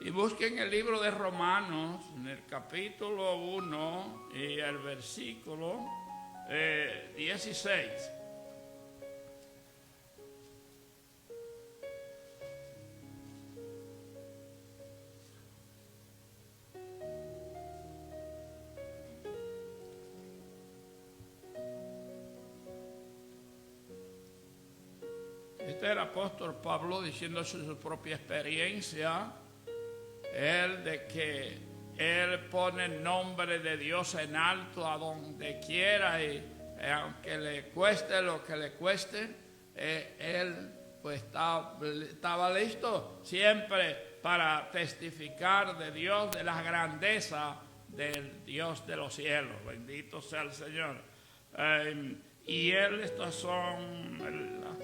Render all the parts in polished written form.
Y busquen el libro de Romanos, en el capítulo 1 y el versículo 16. Este es el apóstol Pablo diciendo su propia experiencia, él de que él pone el nombre de Dios en alto a donde quiera y aunque le cueste lo que le cueste, él pues estaba listo siempre para testificar de Dios, de la grandeza del Dios de los cielos. Bendito sea el Señor. Y estas son las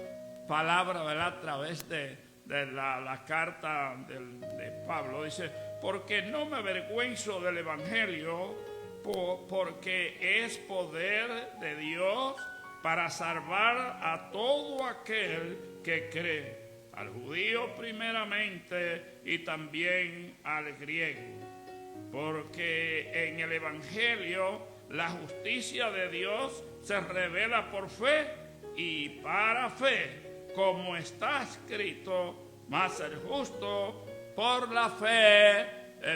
palabras, ¿verdad? A través de la carta de Pablo. Dice: porque no me avergüenzo del evangelio, porque es poder de Dios para salvar a todo aquel que cree, al judío primeramente y también al griego. Porque en el evangelio la justicia de Dios se revela por fe y para fe, como está escrito: mas el justo por la fe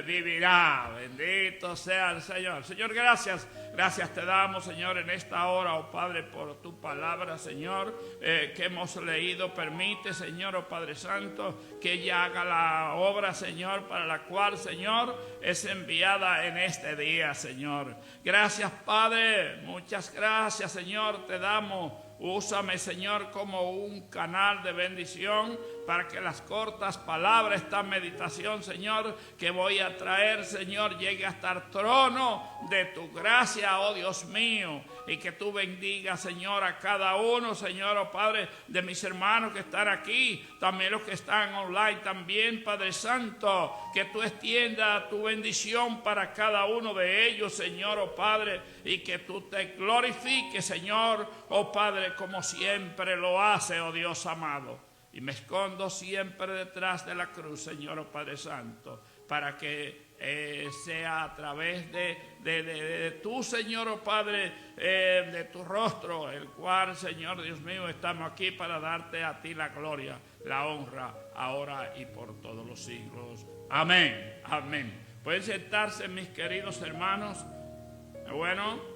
vivirá. Bendito sea el Señor. Señor, gracias te damos, Señor, en esta hora, oh Padre, por tu palabra, Señor, que hemos leído. Permite, Señor, oh Padre Santo, que ella haga la obra, Señor, para la cual, Señor, es enviada en este día, Señor. Gracias, Padre, muchas gracias, Señor, te damos. Úsame, Señor, como un canal de bendición para que las cortas palabras, esta meditación, Señor, que voy a traer, Señor, llegue hasta el trono de tu gracia, oh Dios mío, y que tú bendigas, Señor, a cada uno, Señor, oh Padre, de mis hermanos que están aquí, también los que están online, también, Padre Santo, que tú extiendas tu bendición para cada uno de ellos, Señor, oh Padre, y que tú te glorifiques, Señor, oh Padre, como siempre lo hace, oh Dios amado. Y me escondo siempre detrás de la cruz, Señor, oh Padre Santo, para que sea a través de tu, Señor, oh Padre, de tu rostro, el cual, Señor Dios mío, estamos aquí para darte a ti la gloria, la honra, ahora y por todos los siglos. Amén, amén. Pueden sentarse, mis queridos hermanos. Bueno,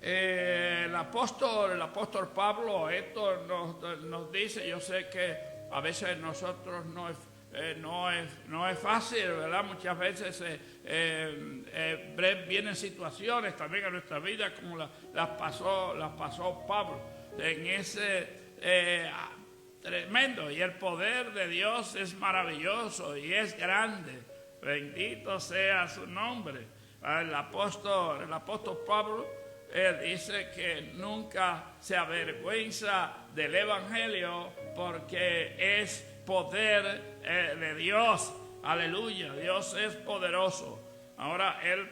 el apóstol Pablo esto nos dice. Yo sé que a veces nosotros no es fácil, ¿verdad? Muchas veces vienen situaciones también en nuestra vida como las pasó Pablo en ese tremendo. Y el poder de Dios es maravilloso y es grande. Bendito sea su nombre. El apóstol Pablo, él dice que nunca se avergüenza del evangelio porque es poder de Dios. Aleluya, Dios es poderoso. Ahora él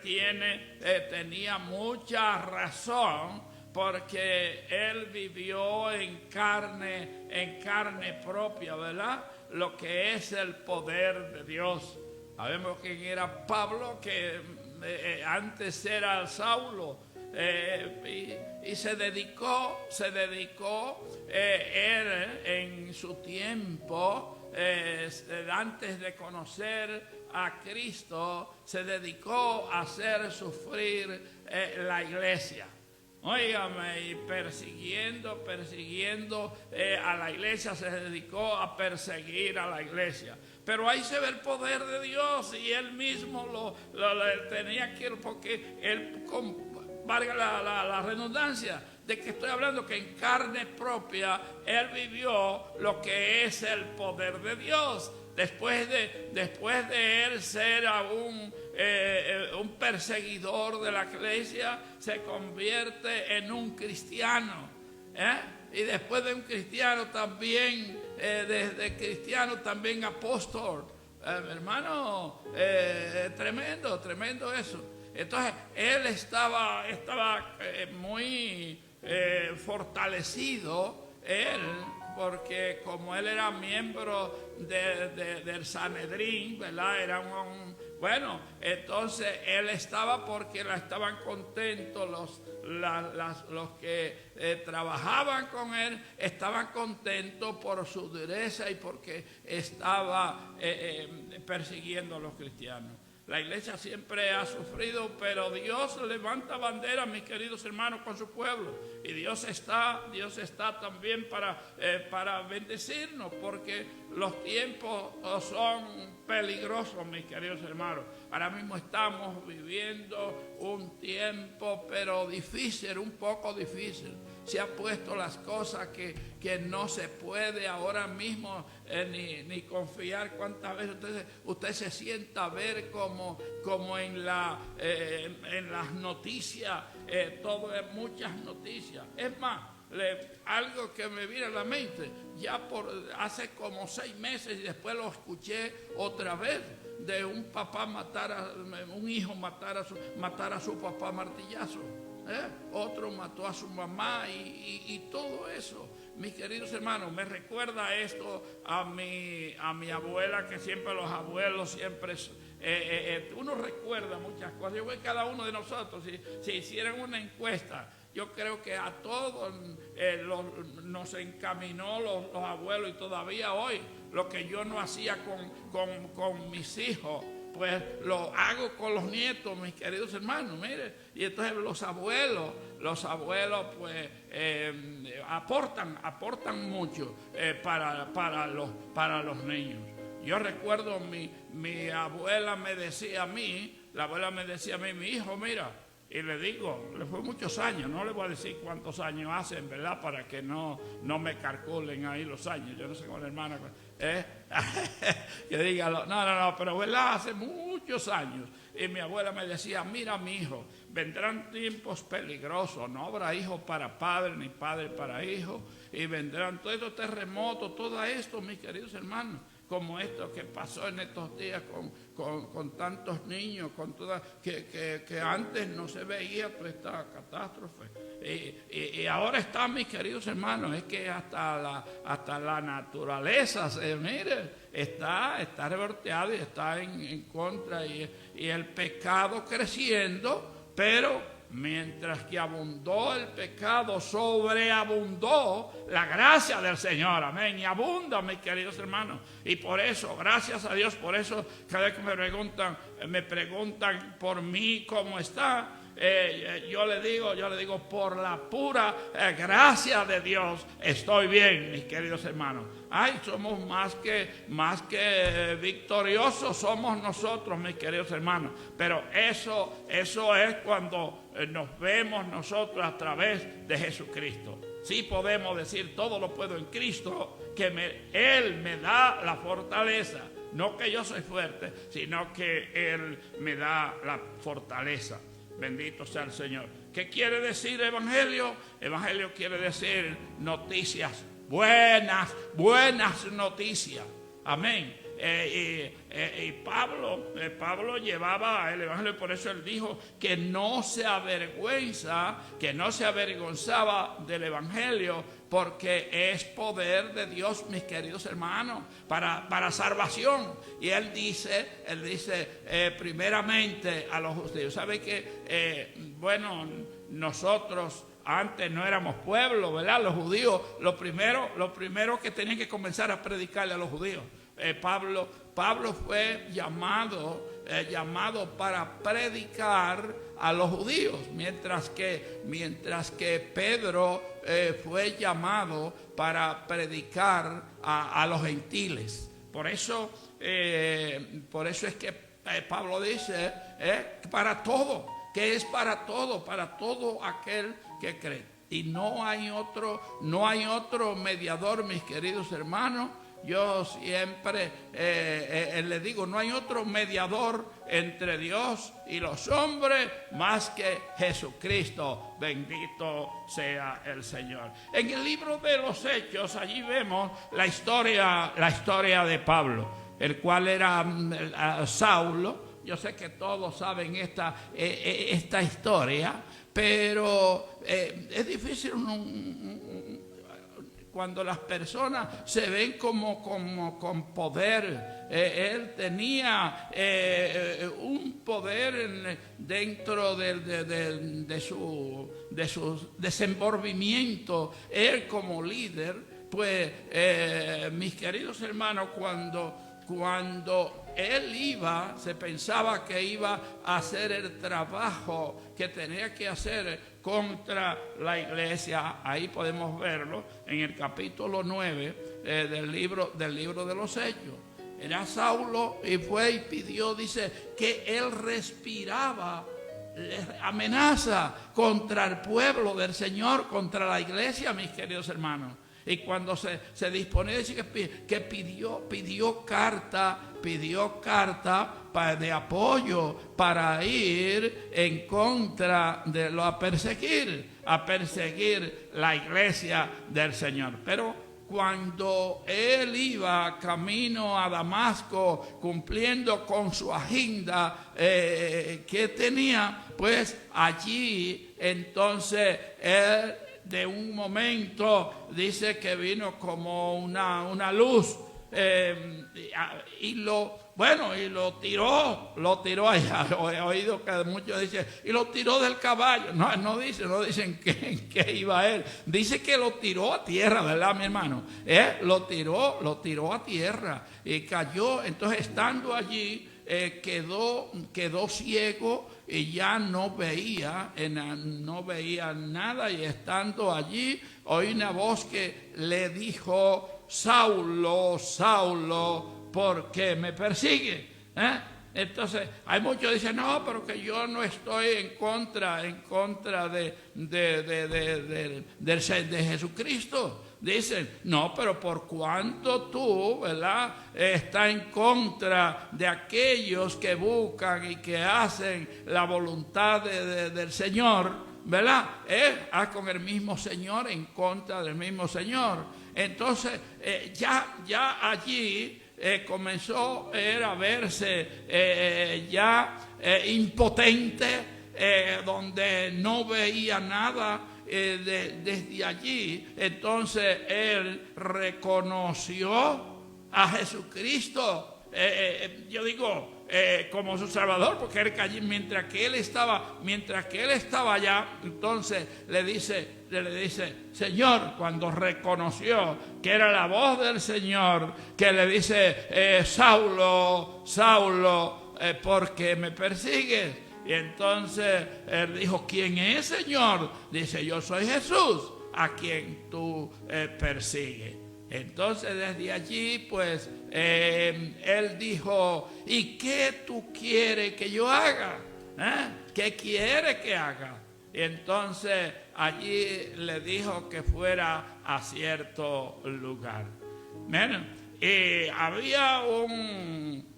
tenía mucha razón porque él vivió en carne propia, ¿verdad? Lo que es el poder de Dios. Sabemos quién era Pablo, que antes era Saulo. Y se dedicó él en su tiempo, antes de conocer a Cristo, se dedicó a hacer sufrir la iglesia. Óigame, y persiguiendo a la iglesia, se dedicó a perseguir a la iglesia. Pero ahí se ve el poder de Dios y él mismo lo tenía que ir, porque él, valga la redundancia, de que estoy hablando, que en carne propia él vivió lo que es el poder de Dios. Después de él ser un perseguidor de la iglesia, se convierte en un cristiano. Y después de un cristiano también, desde cristiano también apóstol. Hermano, tremendo eso. Entonces, él estaba muy fortalecido, porque como él era miembro del Sanedrín, ¿verdad? Era bueno, entonces él estaba porque estaban contentos los que trabajaban con él, estaban contentos por su dureza y porque estaba persiguiendo a los cristianos. La iglesia siempre ha sufrido, pero Dios levanta bandera, mis queridos hermanos, con su pueblo. Y Dios está también para bendecirnos, porque los tiempos son peligrosos, mis queridos hermanos. Ahora mismo estamos viviendo un tiempo, pero difícil, un poco difícil. Se han puesto las cosas que no se puede ahora mismo ni confiar. ¿Cuántas veces usted se sienta a ver como en las noticias, todo es muchas noticias? Es más, algo que me viene a la mente, hace como 6 meses y después lo escuché otra vez, de un papá un hijo matar a su papá a martillazo. Otro mató a su mamá y todo eso, mis queridos hermanos, me recuerda esto a mi abuela, que siempre los abuelos siempre uno recuerda muchas cosas. Yo creo que cada uno de nosotros, si hicieran una encuesta, yo creo que a todos nos encaminó los abuelos, y todavía hoy lo que yo no hacía con mis hijos, pues lo hago con los nietos, mis queridos hermanos, mire. Y entonces los abuelos pues aportan mucho para los niños. Yo recuerdo mi abuela me decía a mí, mi hijo, mira, y le digo, le fue muchos años, no le voy a decir cuántos años hacen, ¿verdad? Para que no me calculen ahí los años. Yo no sé con la hermana, que diga, no, pero ¿verdad? Hace muchos años. Y mi abuela me decía, mira, mi hijo, vendrán tiempos peligrosos, no habrá hijos para padre ni padre para hijo, y vendrán todos estos terremotos, todo esto, mis queridos hermanos, como esto que pasó en estos días con tantos niños, que antes no se veía toda esta catástrofe. Y ahora está, mis queridos hermanos, es que hasta la naturaleza, está revolteada y está en contra, y el pecado creciendo, pero mientras que abundó el pecado, sobreabundó la gracia del Señor, amén, y abunda, mis queridos hermanos. Y por eso, gracias a Dios, por eso cada vez que me preguntan por mí cómo está, yo le digo, por la pura gracia de Dios estoy bien, mis queridos hermanos. Somos más que victoriosos, somos nosotros, mis queridos hermanos. Pero eso es cuando nos vemos nosotros a través de Jesucristo. Sí podemos decir, todo lo puedo en Cristo, que Él me da la fortaleza. No que yo soy fuerte, sino que Él me da la fortaleza. Bendito sea el Señor. ¿Qué quiere decir evangelio? Evangelio quiere decir noticias buenas noticias. Amén. Y Pablo llevaba el evangelio, por eso él dijo que no se avergonzaba del evangelio, porque es poder de Dios, mis queridos hermanos, para salvación. Y él dice primeramente a los judíos. ¿Sabe que nosotros antes no éramos pueblo, ¿verdad? Los judíos, lo primero que tenían que comenzar a predicarle a los judíos. Pablo fue llamado para predicar a los judíos, mientras que Pedro fue llamado para predicar a los gentiles. Por eso es que Pablo dice para todo, que es para todo aquel que cree. Y no hay otro mediador, mis queridos hermanos. Yo siempre le digo, no hay otro mediador entre Dios y los hombres más que Jesucristo. Bendito sea el Señor. En el libro de los Hechos, allí vemos la historia de Pablo, el cual era Saulo. Yo sé que todos saben esta historia, pero es difícil cuando las personas se ven como con poder. Él tenía un poder dentro de su desenvolvimiento. Él como líder, pues mis queridos hermanos, cuando él se pensaba que iba a hacer el trabajo que tenía que hacer contra la iglesia. Ahí podemos verlo en el capítulo 9 del libro de los Hechos. Era Saulo y fue y pidió, dice, que él respiraba amenaza contra el pueblo del Señor, contra la iglesia, mis queridos hermanos. Y cuando se disponía, dice que pidió carta de apoyo para ir en contra de a perseguir la iglesia del Señor. Pero cuando él iba camino a Damasco, cumpliendo con su agenda que tenía, pues allí entonces él, de un momento, dice que vino como una luz, y lo tiró allá. He oído que muchos dicen, y lo tiró del caballo. No dicen que iba él. Dice que lo tiró a tierra, ¿verdad, mi hermano? Lo tiró a tierra y cayó. Entonces, estando allí, quedó ciego y ya no veía nada. Y estando allí, oí una voz que le dijo: Saulo, Saulo, ¿por qué me persigue? Entonces, hay muchos que dicen, no, pero que yo no estoy en contra de Jesucristo. Dicen, no, pero por cuanto tú, ¿verdad?, está en contra de aquellos que buscan y que hacen la voluntad del Señor, ¿verdad? Con el mismo Señor, en contra del mismo Señor. Entonces, ya allí comenzó a verse impotente, donde no veía nada. Desde allí, entonces él reconoció a Jesucristo, yo digo, como su Salvador, porque él, mientras que él estaba allá, entonces le dice Señor, cuando reconoció que era la voz del Señor, que le dice, Saulo, Saulo, ¿por qué me persigues? Y entonces él dijo, ¿quién es, Señor? Dice, yo soy Jesús, a quien tú persigues. Entonces desde allí, pues, él dijo, ¿y qué tú quieres que yo haga? ¿Qué quiere que haga? Y entonces allí le dijo que fuera a cierto lugar. Miren, y había un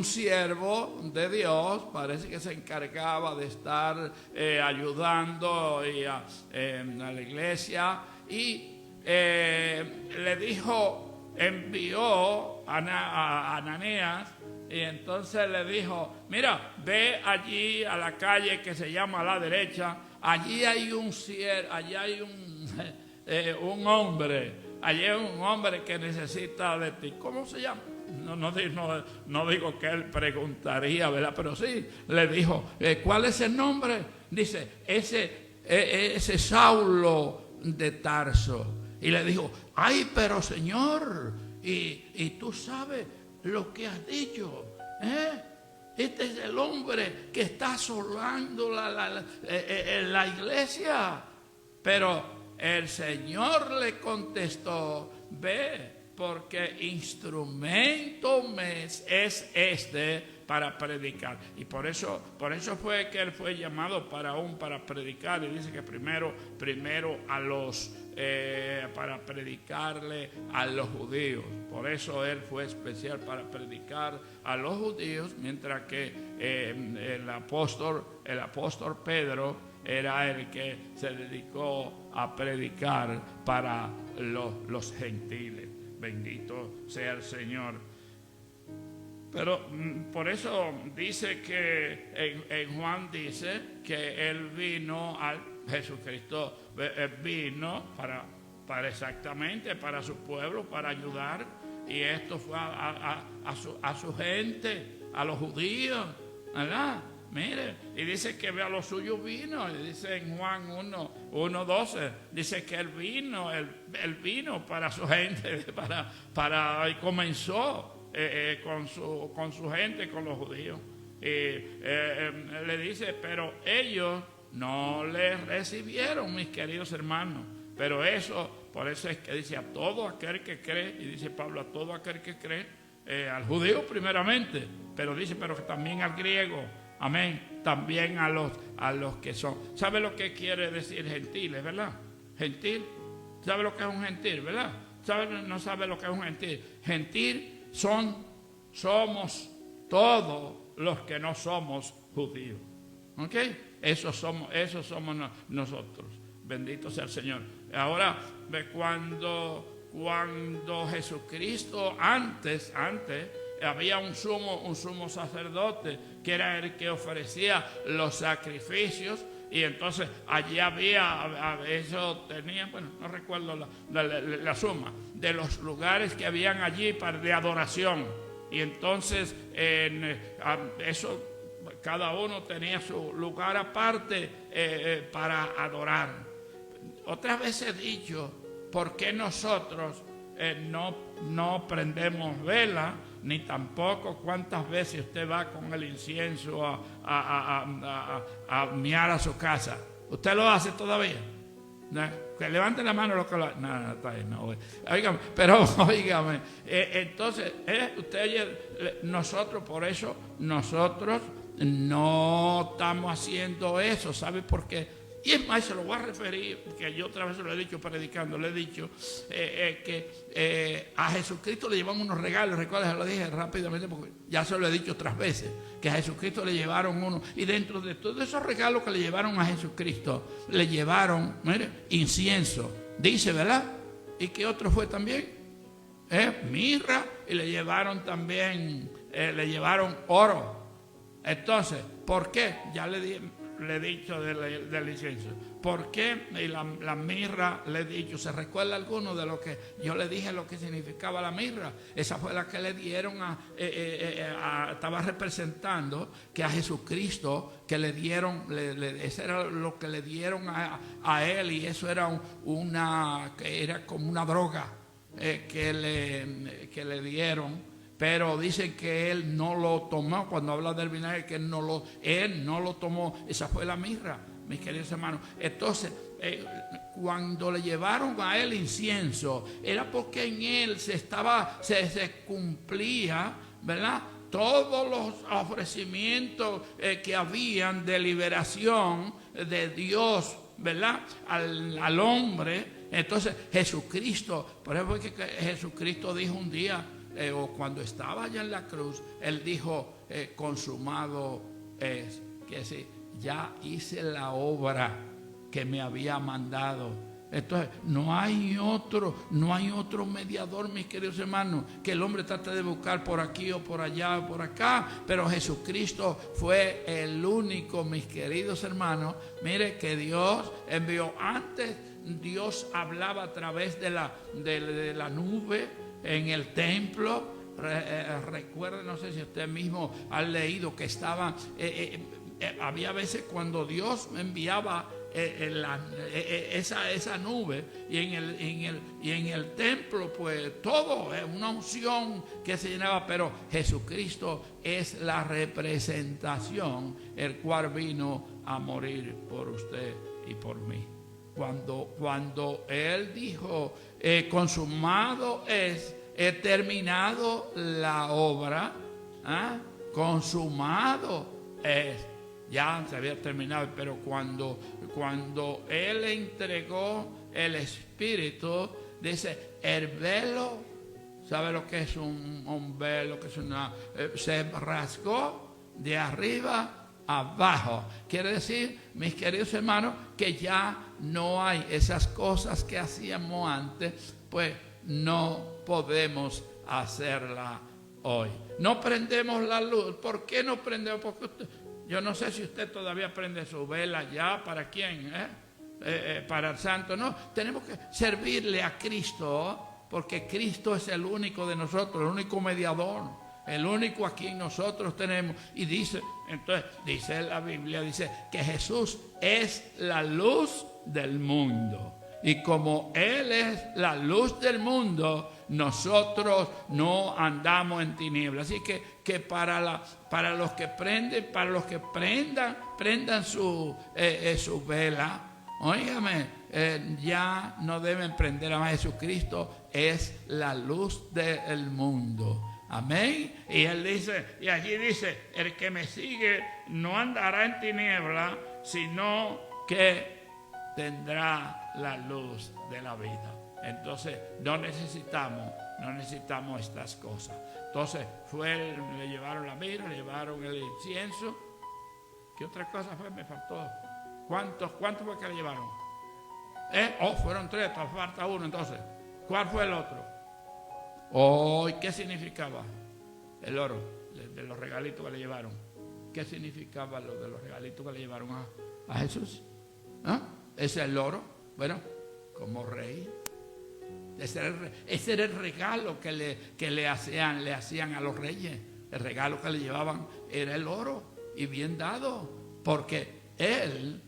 siervo de Dios, parece que se encargaba de estar ayudando a la iglesia, y le dijo, envió a Ananías, y entonces le dijo, mira, ve allí a la calle que se llama a la derecha, allí hay un hombre que necesita de ti. ¿Cómo se llama? No digo que él preguntaría, ¿verdad? Pero sí, le dijo, ¿cuál es el nombre? Dice, ese Saulo de Tarso. Y le dijo, ay, pero Señor, y tú sabes lo que has dicho, este es el hombre que está asolando la iglesia. Pero el Señor le contestó, ve, porque instrumento es para predicar. Y por eso fue que él fue llamado para predicar. Y dice que primero para predicarle a los judíos. Por eso él fue especial para predicar a los judíos, mientras que el apóstol Pedro era el que se dedicó a predicar para los gentiles. Bendito sea el Señor. Pero por eso dice que en Juan dice que él vino Jesucristo vino para exactamente, para su pueblo, para ayudar. Y esto fue a su gente, a los judíos, ¿verdad? Mire, y dice que a los suyos vino, y dice en Juan 1:12, dice que él vino para su gente, y comenzó con su gente, con los judíos. Le dice, pero ellos no le recibieron, mis queridos hermanos. Pero por eso es que dice a todo aquel que cree, y dice Pablo, a todo aquel que cree, al judío primeramente, pero dice, pero también al griego. Amén. También a los que son. ¿Sabe lo que quiere decir gentiles, verdad? Gentil. ¿Sabe lo que es un gentil, verdad? ¿No sabe lo que es un gentil? Gentil somos todos los que no somos judíos. ¿Ok? Eso somos nosotros. Bendito sea el Señor. Ahora, cuando Jesucristo antes había un sumo sacerdote que era el que ofrecía los sacrificios, y entonces allí eso tenía, bueno, no recuerdo la suma de los lugares que habían allí de adoración, y entonces eso cada uno tenía su lugar aparte para adorar. Otras veces he dicho, ¿por qué nosotros no prendemos vela? Ni tampoco cuántas veces usted va con el incienso a miar a su casa. ¿Usted lo hace todavía? ¿No? Que levante la mano lo que lo... No, está bien, no. Óigame, pero óigame, entonces, nosotros no estamos haciendo eso. ¿Sabe por qué? Y es más, se lo voy a referir, que yo otra vez se lo he dicho predicando, le he dicho que a Jesucristo le llevan unos regalos. Recuerda, se lo dije rápidamente porque ya se lo he dicho otras veces, que a Jesucristo le llevaron uno. Y dentro de todos esos regalos que le llevaron a Jesucristo, le llevaron, mire, incienso, dice, ¿verdad? ¿Y qué otro fue también? Mirra, y le llevaron también, le llevaron oro. Entonces, ¿por qué? Ya le he dicho del incienso. ¿Por qué? Y la mirra, le he dicho, ¿se recuerda alguno de lo que yo le dije lo que significaba la mirra? Esa fue la que le dieron estaba representando que a Jesucristo, que le dieron, eso era lo que le dieron a él, y eso era como una droga que le dieron. Pero dicen que él no lo tomó. Cuando habla del vinagre, que él no lo tomó. Esa fue la mirra, mis queridos hermanos. Entonces, cuando le llevaron a él incienso, era porque en él se cumplía, ¿verdad?, todos los ofrecimientos que habían de liberación de Dios, ¿verdad?, al hombre. Entonces, Jesucristo, por ejemplo, que Jesucristo dijo un día, o cuando estaba allá en la cruz, él dijo, consumado es, que decir, ya hice la obra que me había mandado. Entonces, no hay otro mediador, mis queridos hermanos, que el hombre trate de buscar por aquí o por allá o por acá, pero Jesucristo fue el único, mis queridos hermanos. Mire que Dios envió. Antes Dios hablaba a través de la nube en el templo. Recuerda, no sé si usted mismo ha leído que había veces cuando Dios enviaba esa nube, y en el templo, pues todo es una unción que se llenaba. Pero Jesucristo es la representación, el cual vino a morir por usted y por mí. Cuando él dijo, consumado es, he terminado la obra, consumado es, ya se había terminado. Pero cuando él le entregó el Espíritu, dice, el velo, ¿sabe lo que es un velo? Que es se rasgó de arriba abajo. Quiere decir, mis queridos hermanos, que ya no hay esas cosas que hacíamos antes, pues no podemos hacerla hoy. No prendemos la luz. ¿Por qué no prendemos? Porque yo no sé si usted todavía prende su vela ya. ¿Para quién? para el santo. No, tenemos que servirle a Cristo, porque Cristo es el único de nosotros, el único mediador, el único a quien nosotros tenemos. Y dice, entonces, dice la Biblia, dice que Jesús es la luz del mundo. Y como Él es la luz del mundo, nosotros no andamos en tinieblas. Así que para los que prenden, prendan su vela. Óigame, ya no deben prender a más. Jesucristo es la luz del mundo. Amén. Y él dice, y allí dice, el que me sigue no andará en tiniebla, sino que tendrá la luz de la vida. Entonces no necesitamos estas cosas. Entonces le llevaron la mirra, le llevaron el incienso. ¿Qué otra cosa fue? Me faltó. ¿Cuántos fue que le llevaron? Fueron 3, falta uno entonces. ¿Cuál fue el otro? ¿Qué significaba? El oro, de los regalitos que le llevaron. ¿Qué significaba lo de los regalitos que le llevaron a Jesús? ¿Ese es el oro? Bueno, como rey. Ese era el regalo que le hacían a los reyes. El regalo que le llevaban era el oro, y bien dado, porque Él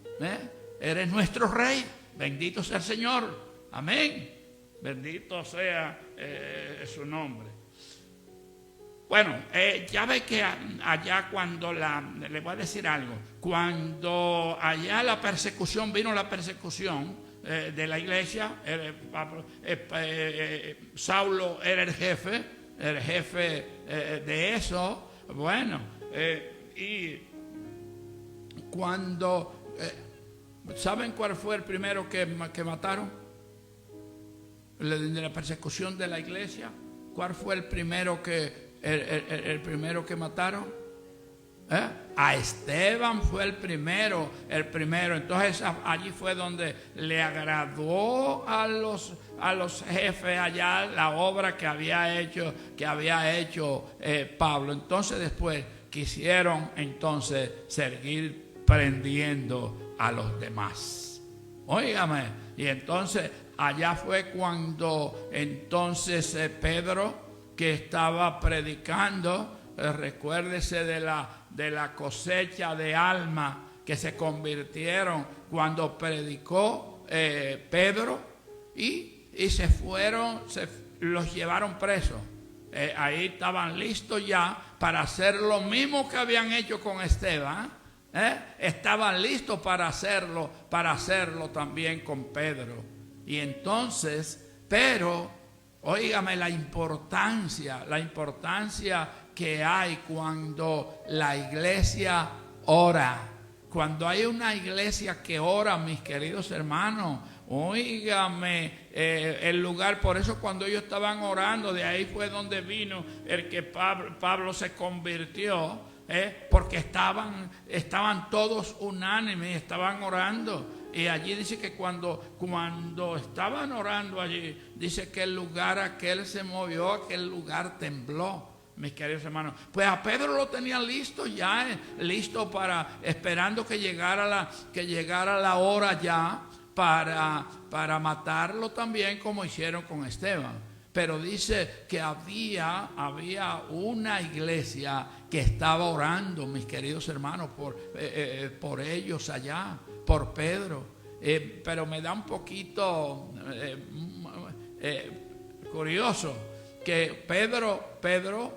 eres nuestro rey. Bendito sea el Señor. Amén. Bendito sea su nombre. Bueno, ya ve que allá cuando le voy a decir algo, cuando allá vino la persecución de la iglesia, Saulo era el jefe de eso. Bueno, y cuando ¿saben cuál fue el primero que mataron? De la persecución de la iglesia. ¿Cuál fue el primero que mataron? A Esteban fue el primero. Entonces allí fue donde le agradó a los jefes allá la obra que había hecho Pablo. Entonces después quisieron seguir prendiendo a los demás. Óigame. Y entonces allá fue cuando entonces Pedro, que estaba predicando, recuérdese de la cosecha de almas que se convirtieron cuando predicó Pedro, y los llevaron presos. Ahí estaban listos ya para hacer lo mismo que habían hecho con Esteban. Estaban listos para hacerlo también con Pedro. Y entonces, pero óigame la importancia que hay cuando la iglesia ora. Cuando hay una iglesia que ora, mis queridos hermanos, óigame, el lugar. Por eso cuando ellos estaban orando, de ahí fue donde vino el que Pablo se convirtió, porque estaban todos unánimes, estaban orando. Y allí dice que cuando estaban orando allí, dice que el lugar aquel se movió, aquel lugar tembló, mis queridos hermanos. Pues a Pedro lo tenían listo ya, listo esperando que llegara la hora ya para matarlo también, como hicieron con Esteban. Pero dice que había una iglesia que estaba orando, mis queridos hermanos, por ellos allá, por Pedro. Pero me da un poquito curioso que Pedro,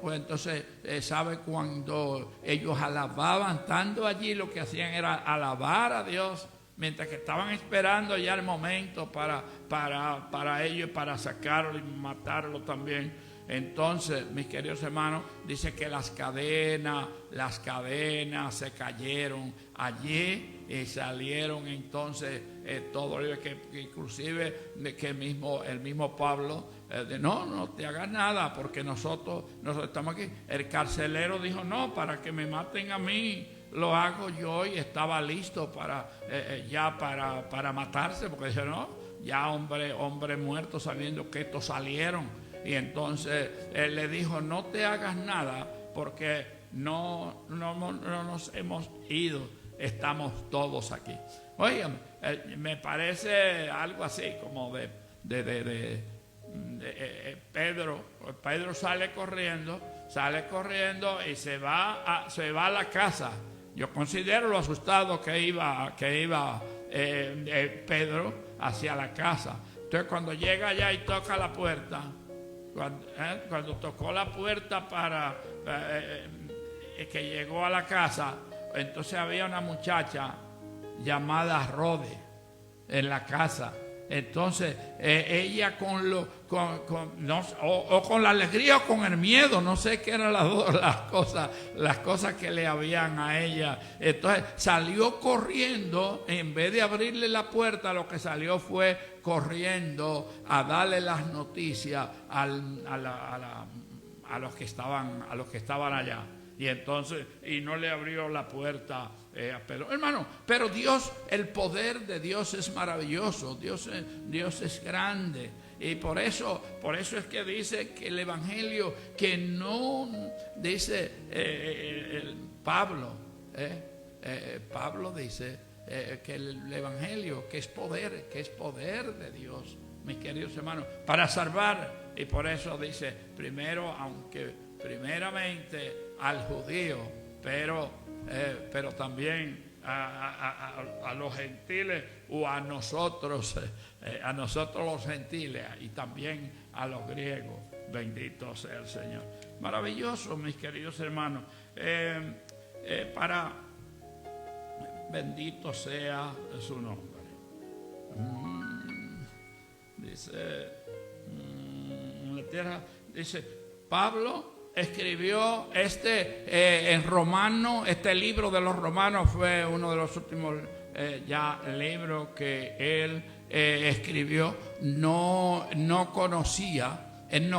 pues entonces sabe cuando ellos alababan, estando allí, lo que hacían era alabar a Dios, mientras que estaban esperando ya el momento para ellos, para sacarlo y matarlo también. Entonces, mis queridos hermanos, dice que las cadenas se cayeron allí y salieron entonces todo, que inclusive que el mismo Pablo no te hagas nada, porque nosotros estamos aquí. El carcelero dijo, no, para que me maten a mí, lo hago yo, y estaba listo para matarse, porque dice, no, ya hombre muerto, sabiendo que estos salieron. Y entonces él le dijo, no te hagas nada, porque no nos hemos ido estamos todos aquí. Oigan, me parece algo así como Pedro sale corriendo y se va a la casa. Yo considero lo asustado que iba Pedro hacia la casa. Entonces cuando llega allá y toca la puerta, cuando tocó la puerta para que llegó a la casa, entonces había una muchacha llamada Rode en la casa. Entonces ella con la alegría o con el miedo, no sé qué eran las cosas que le habían a ella. Entonces salió corriendo, en vez de abrirle la puerta, lo que salió fue corriendo a darle las noticias a los que estaban allá. Y entonces, no le abrió la puerta a Pedro. Hermano, pero Dios, el poder de Dios es maravilloso. Dios es grande. Y por eso es que dice que el Evangelio, que no dice Pablo dice que el Evangelio, que es poder de Dios, mis queridos hermanos, para salvar. Y por eso dice, primeramente al judío, pero también a los gentiles, o a nosotros los gentiles, y también a los griegos. Bendito sea el Señor. Maravilloso, mis queridos hermanos. Bendito sea su nombre. Dice Pablo escribió en Romano. Este libro de los Romanos fue uno de los últimos libros que él escribió. Él no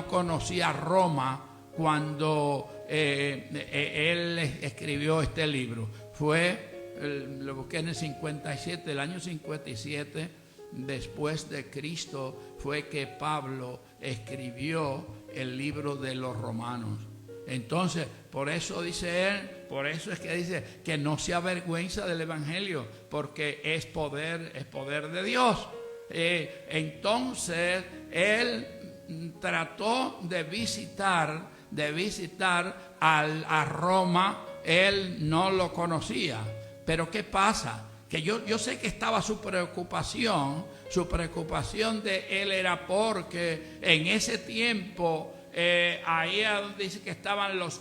conocía Roma cuando él escribió este libro. Lo busqué en el año 57 después de Cristo fue que Pablo escribió el libro de los Romanos. Entonces, por eso dice él, por eso es que dice que no se avergüenza del Evangelio, porque es poder de Dios. Entonces, él trató de visitar a Roma. Él no lo conocía. Pero ¿qué pasa? Que yo sé que estaba su preocupación de él era porque en ese tiempo ahí dice que estaban los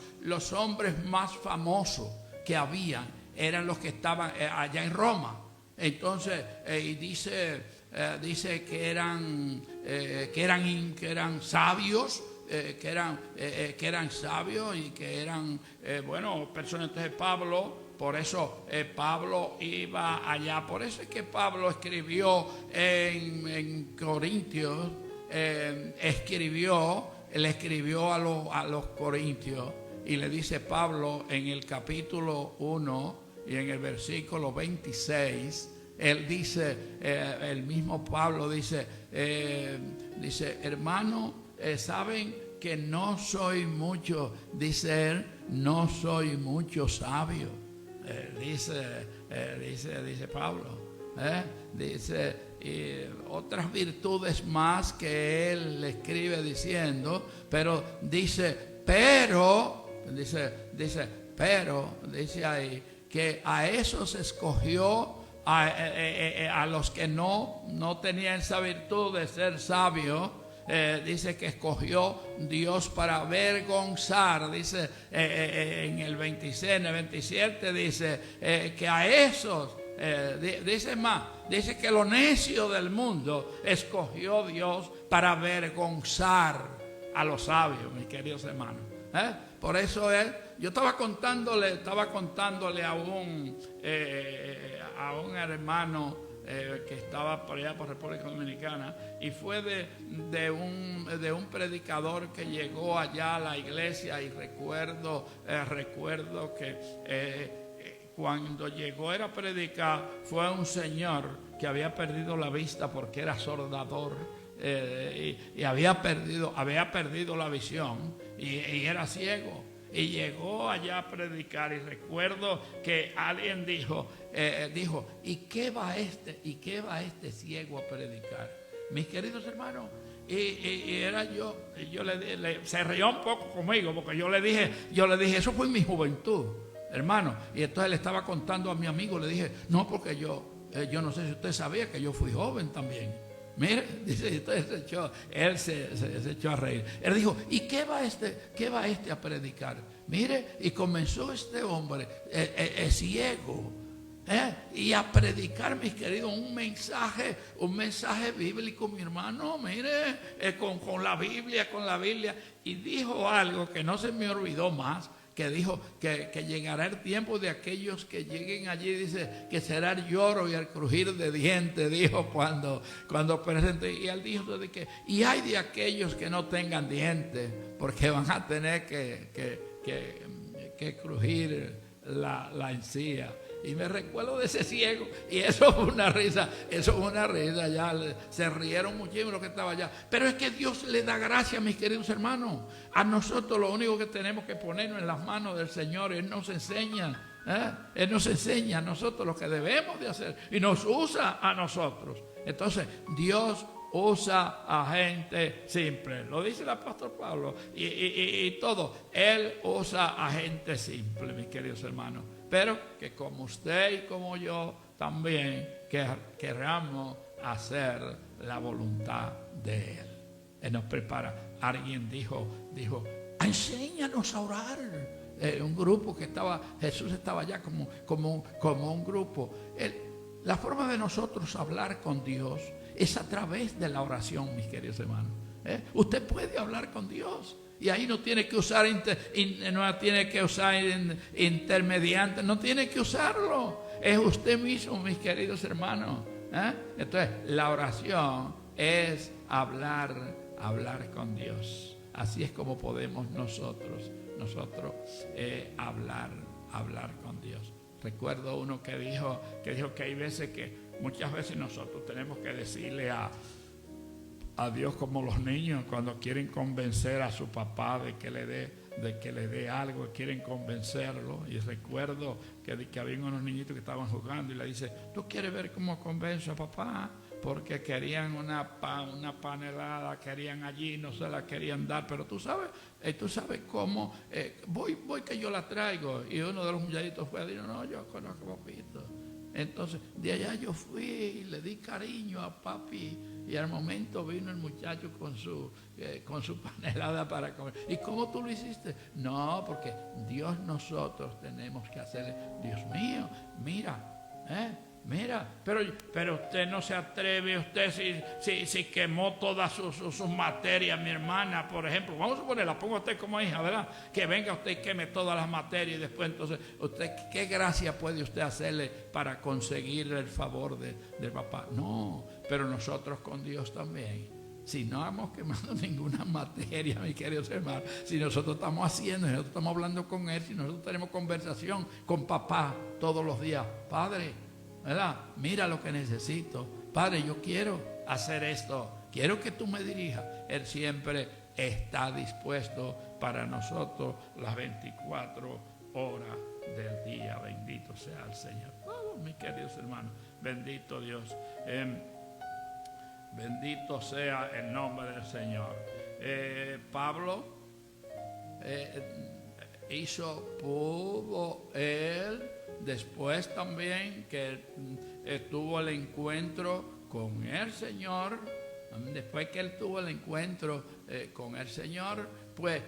hombres más famosos que habían, eran los que estaban allá en Roma. Entonces y dice que eran sabios, que eran sabios y que eran personas. Entonces por eso Pablo iba allá. Por eso es que Pablo escribió en Corintios, le escribió a los corintios, y le dice Pablo en el capítulo 1 y en el versículo 26, él dice, el mismo Pablo dice, hermano, saben que no soy mucho, dice él, no soy mucho sabio. Dice Pablo, dice, y otras virtudes más que él le escribe diciendo, pero dice ahí que a esos escogió, a los que no tenían esa virtud de ser sabios. Dice que escogió Dios para avergonzar. Dice en el 26, en el 27 dice que a esos, dice que lo necio del mundo escogió Dios para avergonzar a los sabios, mis queridos hermanos. Por eso yo estaba contándole a un hermano que estaba por allá por República Dominicana, y fue de un predicador que llegó allá a la iglesia. Y recuerdo que cuando llegó a predicar, fue un señor que había perdido la vista porque era soldador, y había perdido la visión, y era ciego. y llegó allá a predicar. Y recuerdo que alguien dijo, ¿y qué va este ciego a predicar? Mis queridos hermanos, y era yo se rió un poco conmigo, porque yo le dije, eso fue en mi juventud, hermano. Y entonces le estaba contando a mi amigo, le dije, no, porque yo no sé si usted sabía que yo fui joven también. Mire, dice, entonces él se echó a reír. Él dijo, ¿y qué va este a predicar? Mire, y comenzó este hombre, ciego, y a predicar, mis queridos, un mensaje bíblico, mi hermano, mire, con la Biblia, y dijo algo que no se me olvidó más, que dijo que llegará el tiempo de aquellos que lleguen allí, dice, que será el lloro y el crujir de dientes, dijo cuando presente. Y él dijo de que, y hay de aquellos que no tengan dientes, porque van a tener que crujir la encía. Y me recuerdo de ese ciego, y eso fue una risa, ya se rieron muchísimo los que estaban allá. Pero es que Dios le da gracia, mis queridos hermanos. A nosotros lo único que tenemos que ponernos en las manos del Señor. Él nos enseña, Él nos enseña a nosotros lo que debemos de hacer, y nos usa a nosotros. Entonces Dios usa a gente simple, lo dice el apóstol Pablo, y todo, Él usa a gente simple, mis queridos hermanos. Pero que como usted y como yo también queramos hacer la voluntad de Él. Él nos prepara. Alguien dijo, enséñanos a orar. Un grupo que Jesús estaba allá como un grupo. La forma de nosotros hablar con Dios es a través de la oración, mis queridos hermanos. Usted puede hablar con Dios. Y ahí no tiene que usar intermediante, no tiene que usarlo. Es usted mismo, mis queridos hermanos. Entonces, la oración es hablar con Dios. Así es como podemos nosotros hablar con Dios. Recuerdo uno que dijo que hay veces muchas veces nosotros tenemos que decirle a Dios, como los niños cuando quieren convencer a su papá de que le dé algo, quieren convencerlo. Y recuerdo que había unos niñitos que estaban jugando y le dice, ¿tú quieres ver cómo convenzo a papá? Porque querían una panelada, querían allí, no se la querían dar, pero tú sabes cómo, voy que yo la traigo. Y uno de los muchachitos fue a decir, no, yo conozco a papito. Entonces, de allá yo fui y le di cariño a papi, y al momento vino el muchacho con su panelada para comer. ¿Y cómo tú lo hiciste? No, porque Dios, nosotros tenemos que hacerle, Dios mío, mira, pero usted no se atreve, usted si quemó todas sus materias, mi hermana, por ejemplo, vamos a ponerla, pongo a usted como hija, ¿verdad? Que venga usted y queme todas las materias, y después entonces, usted, ¿qué gracia puede usted hacerle para conseguir el favor del papá? No, pero nosotros con Dios también. Si no hemos quemado ninguna materia, mis queridos hermanos, si nosotros estamos haciendo, si nosotros estamos hablando con Él, si nosotros tenemos conversación con papá todos los días, Padre, ¿verdad? Mira lo que necesito. Padre, yo quiero hacer esto. Quiero que tú me dirijas. Él siempre está dispuesto para nosotros las 24 horas del día. Bendito sea el Señor. Oh, mis queridos hermanos, bendito Dios. Bendito sea el nombre del Señor. Pablo pudo él, después también que tuvo el encuentro con el Señor, después que él tuvo el encuentro con el Señor, pues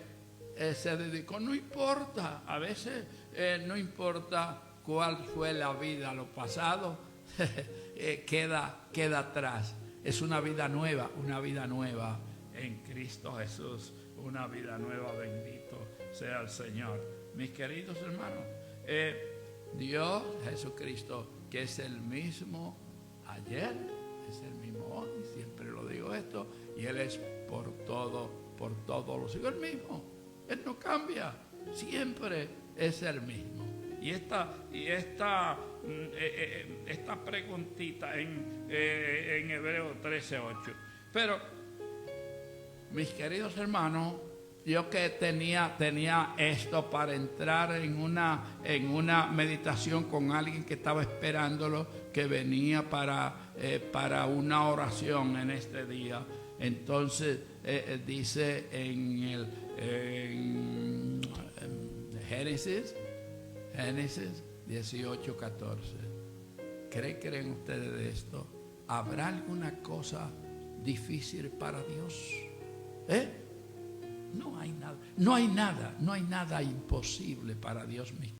se dedicó, no importa, a veces no importa cuál fue la vida, lo pasado queda atrás. Es una vida nueva en Cristo Jesús, una vida nueva, bendito sea el Señor. Mis queridos hermanos, Dios Jesucristo, que es el mismo ayer, es el mismo hoy, siempre lo digo esto, y Él es por todos los siglos el mismo. Él no cambia, siempre es el mismo. Y esta preguntita en Hebreos 13:8. Pero, mis queridos hermanos, yo que tenía esto para entrar en una meditación con alguien que estaba esperándolo, que venía para una oración en este día. Entonces dice en Génesis 18:14. ¿Creen ustedes de esto? ¿Habrá alguna cosa difícil para Dios? No hay nada imposible para Dios mismo.